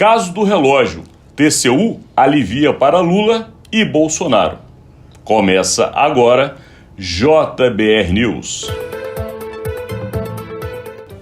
Caso do relógio, TCU alivia para Lula e Bolsonaro. Começa agora JBR News.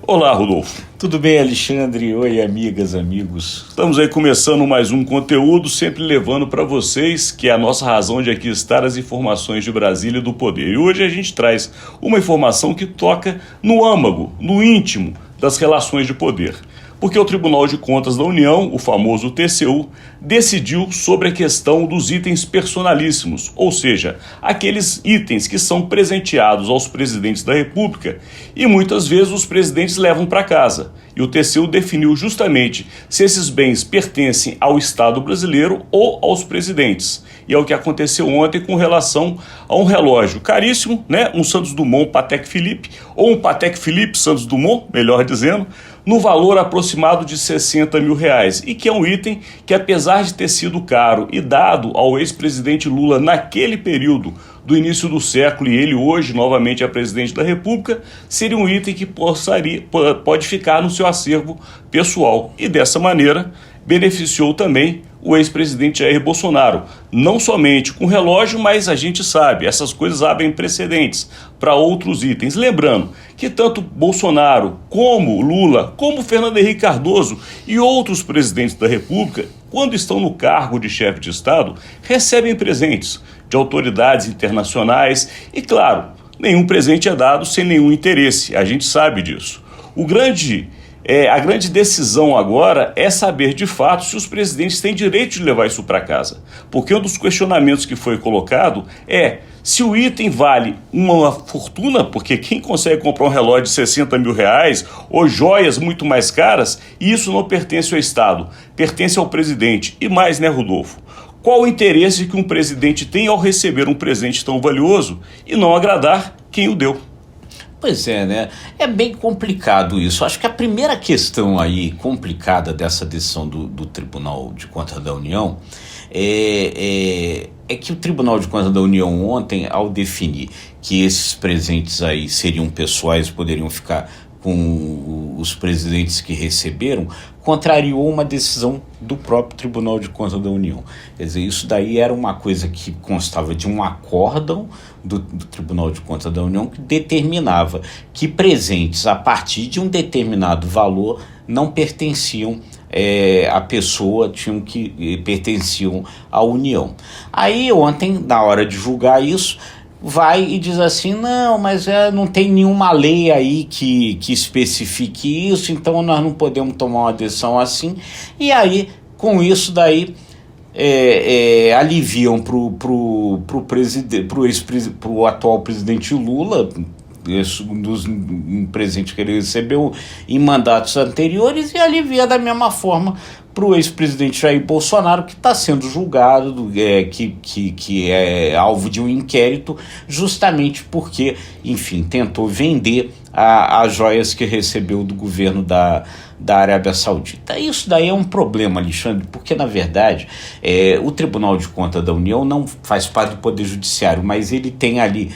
Olá, Rodolfo. Tudo bem, Alexandre? Oi, amigas, amigos. Estamos aí começando mais um conteúdo, sempre levando para vocês, que é a nossa razão de aqui estar, as informações de Brasília e do poder. E hoje a gente traz uma informação que toca no âmago, no íntimo das relações de poder. Porque o Tribunal de Contas da União, o famoso TCU, decidiu sobre a questão dos itens personalíssimos, ou seja, aqueles itens que são presenteados aos presidentes da República e muitas vezes os presidentes levam para casa. E o TCU definiu justamente se esses bens pertencem ao Estado brasileiro ou aos presidentes. E é o que aconteceu ontem com relação a um relógio caríssimo, né? Um Santos Dumont Patek Philippe, ou um Patek Philippe Santos Dumont, melhor dizendo, no valor aproximado de R$60 mil, e que é um item que, apesar de ter sido caro e dado ao ex-presidente Lula naquele período do início do século, e ele hoje novamente é presidente da República, seria um item que pode ficar no seu acervo pessoal e dessa maneira beneficiou também o ex-presidente Jair Bolsonaro, não somente com relógio, mas a gente sabe, essas coisas abrem precedentes para outros itens. Lembrando que tanto Bolsonaro como Lula, como Fernando Henrique Cardoso e outros presidentes da República, quando estão no cargo de chefe de Estado, recebem presentes de autoridades internacionais e, claro, nenhum presente é dado sem nenhum interesse, a gente sabe disso. A grande decisão agora é saber de fato se os presidentes têm direito de levar isso para casa. Porque um dos questionamentos que foi colocado é se o item vale uma fortuna, porque quem consegue comprar um relógio de R$60 mil ou joias muito mais caras, e isso não pertence ao Estado, pertence ao presidente. E mais, né, Rodolfo? Qual o interesse que um presidente tem ao receber um presente tão valioso e não agradar quem o deu? Pois é, né? É bem complicado isso. Acho que a primeira questão aí complicada dessa decisão do Tribunal de Contas da União é que o Tribunal de Contas da União ontem, ao definir que esses presentes aí seriam pessoais, poderiam ficar com os presidentes que receberam, contrariou uma decisão do próprio Tribunal de Contas da União. Quer dizer, isso daí era uma coisa que constava de um acórdão do Tribunal de Contas da União que determinava que presentes a partir de um determinado valor não pertenciam à pessoa, pertenciam à União. Aí ontem, na hora de julgar isso, vai e diz assim, não, mas não tem nenhuma lei aí que especifique isso, então nós não podemos tomar uma decisão assim. E aí, com isso daí, aliviam pro atual presidente Lula, um presente que ele recebeu em mandatos anteriores, e alivia da mesma forma para o ex-presidente Jair Bolsonaro, que está sendo julgado, que é alvo de um inquérito, justamente porque, enfim, tentou vender as joias que recebeu do governo da Arábia Saudita. Isso daí é um problema, Alexandre, porque, na verdade, o Tribunal de Contas da União não faz parte do Poder Judiciário, mas ele tem ali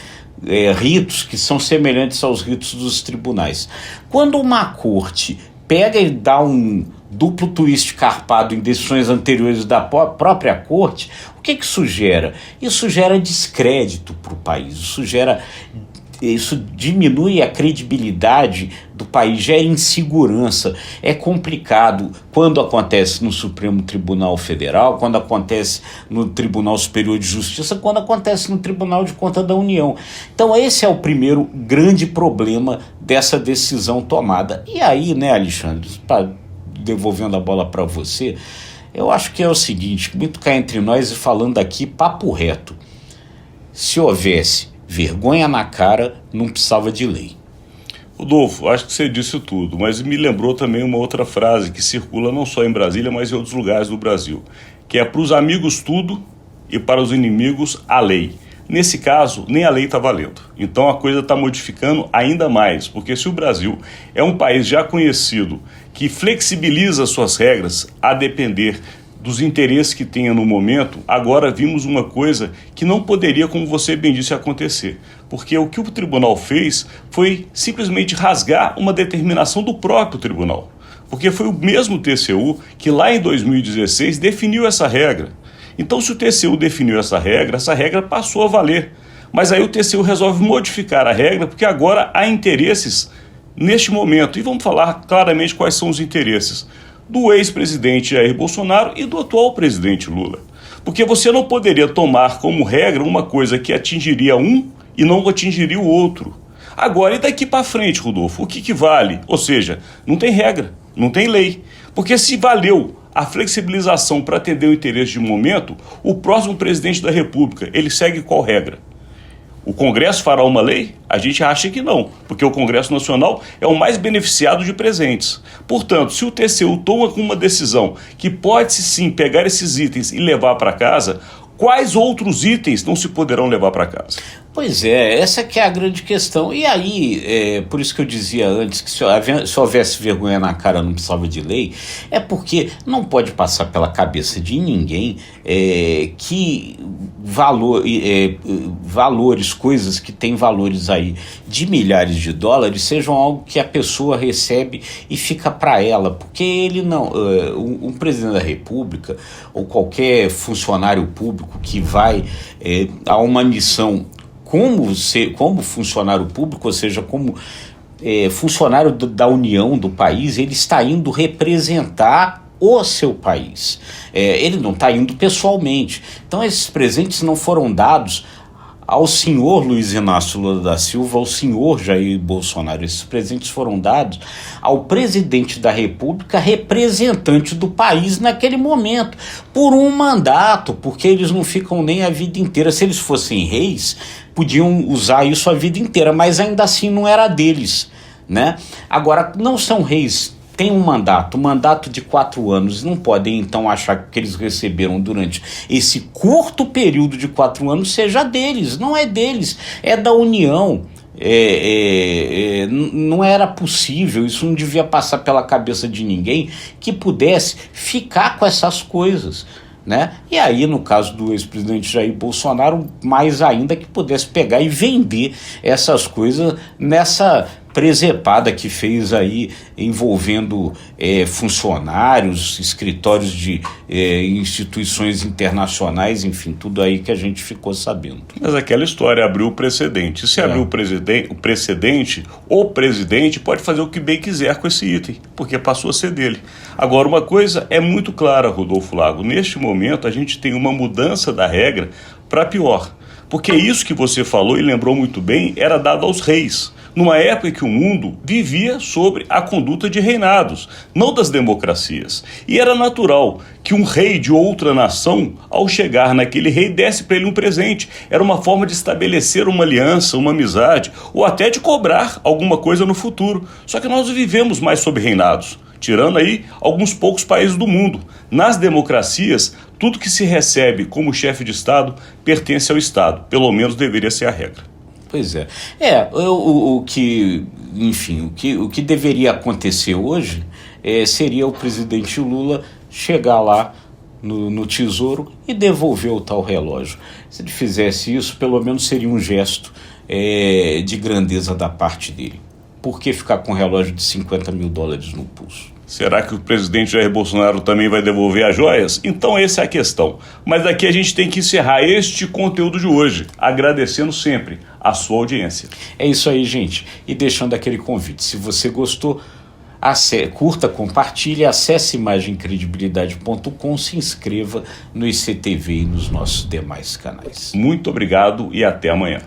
ritos que são semelhantes aos ritos dos tribunais. Quando uma corte pega e dá um duplo twist carpado em decisões anteriores da própria corte, o que isso gera? Isso gera descrédito para o país, isso diminui a credibilidade do país, gera insegurança. É complicado quando acontece no Supremo Tribunal Federal, quando acontece no Tribunal Superior de Justiça, quando acontece no Tribunal de Contas da União. Então esse é o primeiro grande problema dessa decisão tomada. E aí, né, Alexandre, devolvendo a bola para você, eu acho que é o seguinte, muito cá entre nós e falando aqui papo reto, se houvesse vergonha na cara, não precisava de lei. Rodolfo, acho que você disse tudo, mas me lembrou também uma outra frase que circula não só em Brasília, mas em outros lugares do Brasil, que é para os amigos tudo e para os inimigos a lei. Nesse caso, nem a lei está valendo. Então a coisa está modificando ainda mais, porque se o Brasil é um país já conhecido que flexibiliza suas regras a depender dos interesses que tenha no momento, agora vimos uma coisa que não poderia, como você bem disse, acontecer. Porque o que o tribunal fez foi simplesmente rasgar uma determinação do próprio tribunal. porque foi o mesmo TCU que lá em 2016 definiu essa regra. Então, se o TCU definiu essa regra passou a valer. Mas aí o TCU resolve modificar a regra porque agora há interesses neste momento. E vamos falar claramente quais são os interesses do ex-presidente Jair Bolsonaro e do atual presidente Lula. Porque você não poderia tomar como regra uma coisa que atingiria um e não atingiria o outro. Agora, e daqui para frente, Rodolfo, o que vale? Ou seja, não tem regra, não tem lei. Porque se valeu a flexibilização para atender o interesse de momento, o próximo presidente da República, ele segue qual regra? O Congresso fará uma lei? A gente acha que não, porque o Congresso Nacional é o mais beneficiado de presentes. Portanto, se o TCU toma uma decisão que pode sim pegar esses itens e levar para casa, quais outros itens não se poderão levar para casa? Pois é, essa que é a grande questão. E aí, por isso que eu dizia antes que se houvesse vergonha na cara não precisava de lei, é porque não pode passar pela cabeça de ninguém que valores, coisas que têm valores aí de milhares de dólares, sejam algo que a pessoa recebe e fica para ela, porque ele não, um presidente da República ou qualquer funcionário público que vai a uma missão como funcionário público, ou seja, como funcionário da União, do país, ele está indo representar o seu país. Ele não está indo pessoalmente. Então esses presentes não foram dados ao senhor Luiz Inácio Lula da Silva, ao senhor Jair Bolsonaro. Esses presentes foram dados ao presidente da República, representante do país naquele momento, por um mandato, porque eles não ficam nem a vida inteira. Se eles fossem reis, podiam usar isso a vida inteira, mas ainda assim não era deles, né? Agora, não são reis, tem um mandato de 4 anos, não podem então achar que eles receberam durante esse curto período de 4 anos seja deles, não é deles, é da União. Não era possível, isso não devia passar pela cabeça de ninguém que pudesse ficar com essas coisas, né? E aí, no caso do ex-presidente Jair Bolsonaro, mais ainda que pudesse pegar e vender essas coisas nessa presepada que fez aí envolvendo funcionários, escritórios de instituições internacionais, enfim, tudo aí que a gente ficou sabendo. Mas aquela história abriu o precedente. Se abriu o precedente, o presidente pode fazer o que bem quiser com esse item, porque passou a ser dele. Agora, uma coisa é muito clara, Rodolfo Lago, neste momento a gente tem uma mudança da regra para pior. Porque isso que você falou e lembrou muito bem era dado aos reis, numa época em que o mundo vivia sobre a conduta de reinados, não das democracias. E era natural que um rei de outra nação, ao chegar naquele rei, desse para ele um presente. Era uma forma de estabelecer uma aliança, uma amizade, ou até de cobrar alguma coisa no futuro. Só que nós vivemos mais sob reinados, tirando aí alguns poucos países do mundo. Nas democracias, tudo que se recebe como chefe de Estado pertence ao Estado, pelo menos deveria ser a regra. Pois é. O que deveria acontecer hoje seria o presidente Lula chegar lá no Tesouro e devolver o tal relógio. Se ele fizesse isso, pelo menos seria um gesto de grandeza da parte dele. Por que ficar com um relógio de $50 mil no pulso? Será que o presidente Jair Bolsonaro também vai devolver as joias? Então essa é a questão. Mas daqui a gente tem que encerrar este conteúdo de hoje, agradecendo sempre a sua audiência. É isso aí, gente. E deixando aquele convite, se você gostou, curta, compartilhe, acesse imagemcredibilidade.com, se inscreva no ICTV e nos nossos demais canais. Muito obrigado e até amanhã.